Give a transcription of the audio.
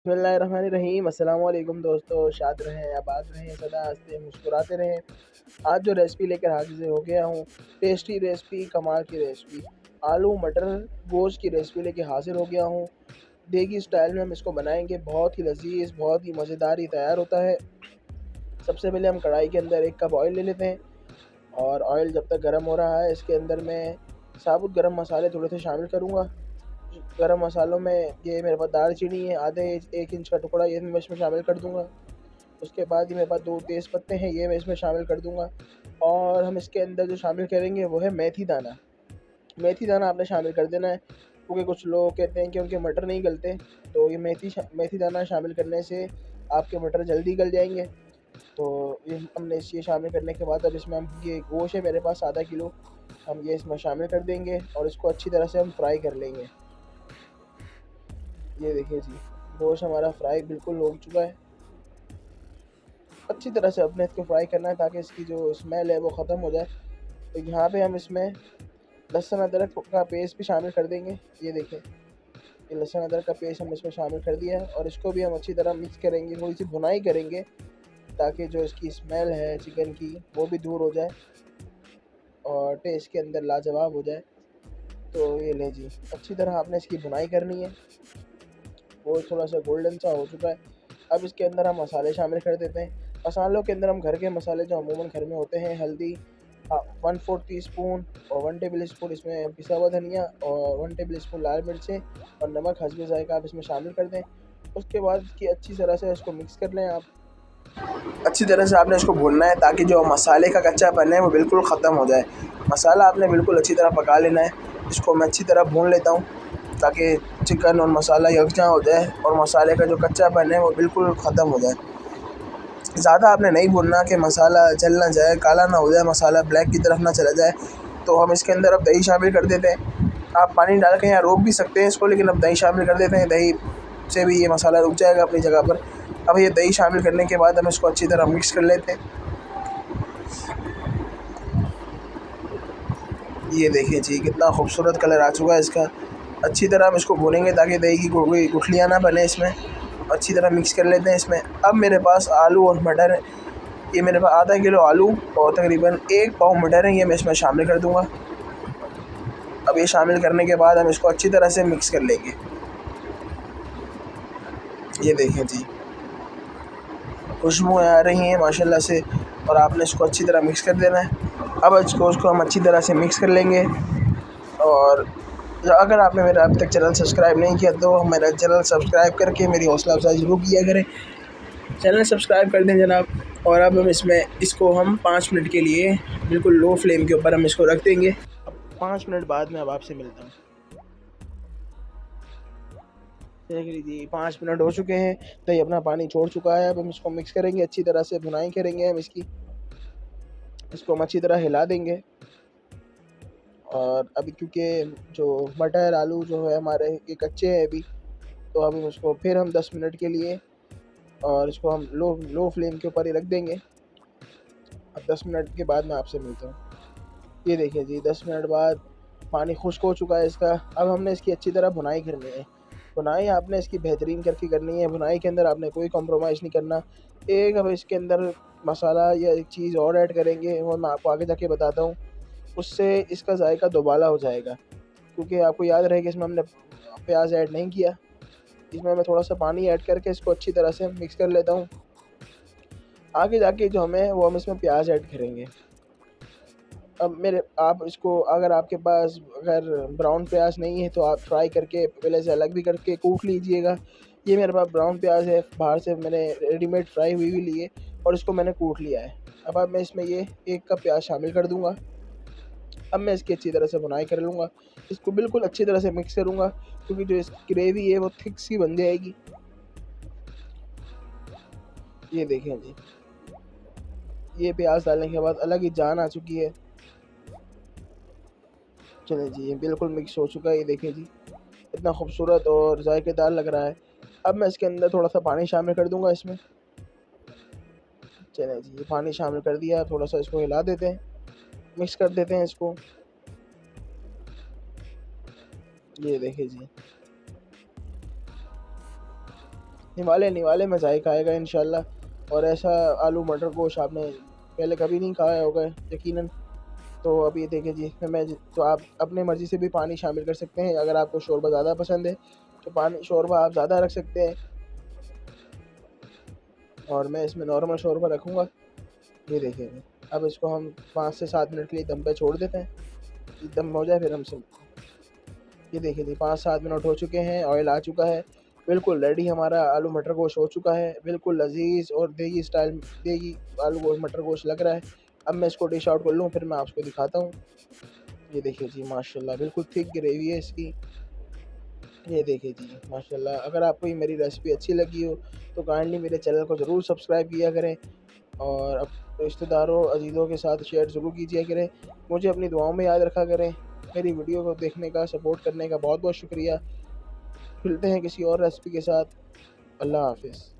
बिस्मिल्लाहिर्रहमानिर्रहीम। अस्सलाम वालेकुम दोस्तों, शाद रहें, आबाद रहें, सदा हंसते मुस्कुराते रहें। आज जो रेसिपी लेकर हाजिर हो गया हूँ, टेस्टी रेसिपी, कमाल की रेसिपी, आलू मटर गोश्त की रेसिपी लेके हाजिर हो गया हूँ। देगी स्टाइल में हम इसको बनाएंगे। बहुत ही लजीज, बहुत ही मज़ेदार ही तैयार होता है। सबसे पहले हम कढ़ाई के अंदर 1 कप ऑयल ले लेते हैं और ऑयल जब तक गर्म हो रहा है, इसके अंदर मैं साबुत गरम मसाले थोड़े से शामिल करूँगा। गरम मसालों में ये मेरे पास दालचीनी है, आधे 1 इंच का टुकड़ा, ये मैं इसमें शामिल कर दूंगा। उसके बाद ये मेरे पास 2 तेज़ पत्ते हैं, ये मैं इसमें शामिल कर दूंगा। और हम इसके अंदर जो शामिल करेंगे वो है मेथी दाना। मेथी दाना आपने शामिल कर देना है, क्योंकि कुछ लोग कहते हैं कि उनके मटर नहीं गलते, तो ये मेथी दाना शामिल करने से आपके मटर जल्दी गल जाएंगे। तो ये हमने ये शामिल करने के बाद अब इसमें हम ये गोश्त है मेरे पास आधा किलो, हम ये इसमें शामिल कर देंगे और इसको अच्छी तरह से हम फ्राई कर लेंगे। ये देखिए जी, गोश्त हमारा फ्राई बिल्कुल हो चुका है। अच्छी तरह से अपने इसको फ्राई करना है ताकि इसकी जो स्मेल है वो ख़त्म हो जाए। तो यहाँ पे हम इसमें लहसुन अदरक का पेस्ट भी शामिल कर देंगे। ये देखिए, ये लहसुन अदरक का पेस्ट हम इसमें शामिल कर दिया है और इसको भी हम अच्छी तरह मिक्स करेंगे, थोड़ी सी भुनाई करेंगे ताकि जो इसकी स्मेल है चिकन की वो भी दूर हो जाए और टेस्ट के अंदर लाजवाब हो जाए। तो ये ले जी, अच्छी तरह आपने इसकी भुनाई करनी है। वो थोड़ा सा गोल्डन सा हो चुका है। अब इसके अंदर हम मसाले शामिल कर देते हैं। मसालों के अंदर हम घर के मसाले जो अमूमन घर में होते हैं, हल्दी 1/4 टीस्पून और 1 टेबल स्पून इसमें पिसा हुआ धनिया और 1 टेबल स्पून लाल मिर्चें और नमक हस्बे ज़ायक़ा आप इसमें शामिल कर दें। उसके बाद इसकी अच्छी तरह से इसको मिक्स कर लें आप। अच्छी तरह से आपने इसको भूनना है ताकि जो मसाले का कच्चापन है वो बिल्कुल ख़त्म हो जाए। मसाला आपने बिल्कुल अच्छी तरह पका लेना है। इसको मैं अच्छी तरह भून लेता हूँ ताकि चिकन और मसाला यकजां हो जाए और मसाले का जो कच्चापन है वो बिल्कुल ख़त्म हो जाए। ज़्यादा आपने नहीं भूनना कि मसाला जल ना जाए, काला ना हो जाए, मसाला ब्लैक की तरफ ना चला जाए। तो हम इसके अंदर अब दही शामिल कर देते हैं। आप पानी डाल के यहाँ रोक भी सकते हैं इसको, लेकिन अब दही शामिल कर देते हैं। दही से भी ये मसाला रुक जाएगा अपनी जगह पर। अब ये दही शामिल करने के बाद हम इसको अच्छी तरह मिक्स कर लेते हैं। ये देखिए जी, कितना खूबसूरत कलर आ चुका है इसका। अच्छी तरह हम इसको भूनेंगे ताकि दही की कोई गुठलियाँ ना बने इसमें। अच्छी तरह मिक्स कर लेते हैं इसमें। अब मेरे पास आलू और मटर है, ये मेरे पास आधा किलो आलू और तकरीबन 1 पाव मटर है, ये मैं इसमें शामिल कर दूँगा। अब ये शामिल करने के बाद हम इसको अच्छी तरह से मिक्स कर लेंगे। ये देखें जी, खुशबू आ रही है माशाल्लाह से और आपने इसको अच्छी तरह मिक्स कर देना है। अब उसको हम अच्छी तरह से मिक्स कर लेंगे। और अगर आपने मेरा अब तक चैनल सब्सक्राइब नहीं किया तो मेरा चैनल सब्सक्राइब करके मेरी हौसला अफजाई ज़रूर किया करें। चैनल सब्सक्राइब कर दें जनाब। और अब हम इसको हम 5 मिनट के लिए बिल्कुल लो फ्लेम के ऊपर हम इसको रख देंगे। अब 5 मिनट बाद मैं अब आपसे मिलता हूँ। देख लीजिए, 5 मिनट हो चुके हैं, दही अपना पानी छोड़ चुका है। अब हम इसको मिक्स करेंगे, अच्छी तरह से भुनाई करेंगे हम इसको हम अच्छी तरह हिला देंगे। और अभी क्योंकि जो मटर आलू जो है हमारे ये कच्चे हैं अभी, तो अब इसको फिर हम 10 मिनट के लिए और इसको हम लो फ्लेम के ऊपर ही रख देंगे। अब 10 मिनट के बाद मैं आपसे मिलता हूँ। ये देखिए जी, 10 मिनट बाद पानी खुश्क हो चुका है इसका। अब हमने इसकी अच्छी तरह भुनाई करनी है। भुनाई आपने इसकी बेहतरीन करके करनी है। भुनाई के अंदर आपने कोई कॉम्प्रोमाइज़ नहीं करना। एक अब इसके अंदर मसाला या एक चीज़ और ऐड करेंगे, वो मैं आपको आगे जाके बताता हूँ। उससे इसका जायका दोबाला हो जाएगा, क्योंकि आपको याद रहे कि इसमें हमने प्याज ऐड नहीं किया। इसमें मैं थोड़ा सा पानी ऐड करके इसको अच्छी तरह से मिक्स कर लेता हूँ। आगे जाके जो हमें वो हम इसमें प्याज ऐड करेंगे। अब आप इसको, अगर आपके पास अगर ब्राउन प्याज नहीं है तो आप फ्राई करके पहले से अलग भी करके कूट लीजिएगा। ये मेरे पास ब्राउन प्याज है, बाहर से मैंने रेडीमेड फ्राई हुई हुई ली है और इसको मैंने कूट लिया है। अब मैं इसमें ये 1 कप प्याज शामिल कर दूँगा। अब मैं इसकी अच्छी तरह से भुनाई कर लूँगा। इसको बिल्कुल अच्छी तरह से मिक्स करूँगा, क्योंकि जो इसकी ग्रेवी है वो थिक सी बन जाएगी। ये देखें जी, ये प्याज डालने के बाद अलग ही जान आ चुकी है। चले जी, ये बिल्कुल मिक्स हो चुका है। ये देखें जी, इतना खूबसूरत और जायकेदार लग रहा है। अब मैं इसके अंदर थोड़ा सा पानी शामिल कर दूँगा इसमें। चलें जी, ये पानी शामिल कर दिया। थोड़ा सा इसको हिला देते हैं, मिक्स कर देते हैं इसको। ये देखें जी, निवाले में जायका आएगा इंशाल्लाह। और ऐसा आलू मटर गोश्त आपने पहले कभी नहीं खाया होगा यकीनन। तो अभी देखिए जी, तो आप अपने मर्ज़ी से भी पानी शामिल कर सकते हैं। अगर आपको शोरबा ज़्यादा पसंद है तो पानी शोरबा आप ज़्यादा रख सकते हैं, और मैं इसमें नॉर्मल शोरबा रखूँगा। ये देखिए, अब इसको हम 5 से 7 मिनट के लिए दम पे छोड़ देते हैं। दम हो जाए फिर हम ये देखिए जी, 5-7 मिनट हो चुके हैं, ऑयल आ चुका है, बिल्कुल रेडी हमारा आलू मटर गोश्त हो चुका है, बिल्कुल लज़ीज़ और देगी स्टाइल देगी आलू गोश्त मटर गोश्त लग रहा है। अब मैं इसको डिश आउट कर लूँ, फिर मैं आपको दिखाता हूँ। ये देखिए जी, माशाल्लाह बिल्कुल थिक ग्रेवी है इसकी। ये देखिए जी, माशाल्लाह। अगर आपको ये मेरी रेसिपी अच्छी लगी हो तो काइंडली मेरे चैनल को ज़रूर सब्सक्राइब किया करें, और अपने रिश्तेदारों अजीज़ों के साथ शेयर ज़रूर कीजिए करें। मुझे अपनी दुआओं में याद रखा करें। मेरी वीडियो को देखने का, सपोर्ट करने का बहुत बहुत शुक्रिया। मिलते हैं किसी और रेसिपी के साथ। अल्लाह हाफ़िज़।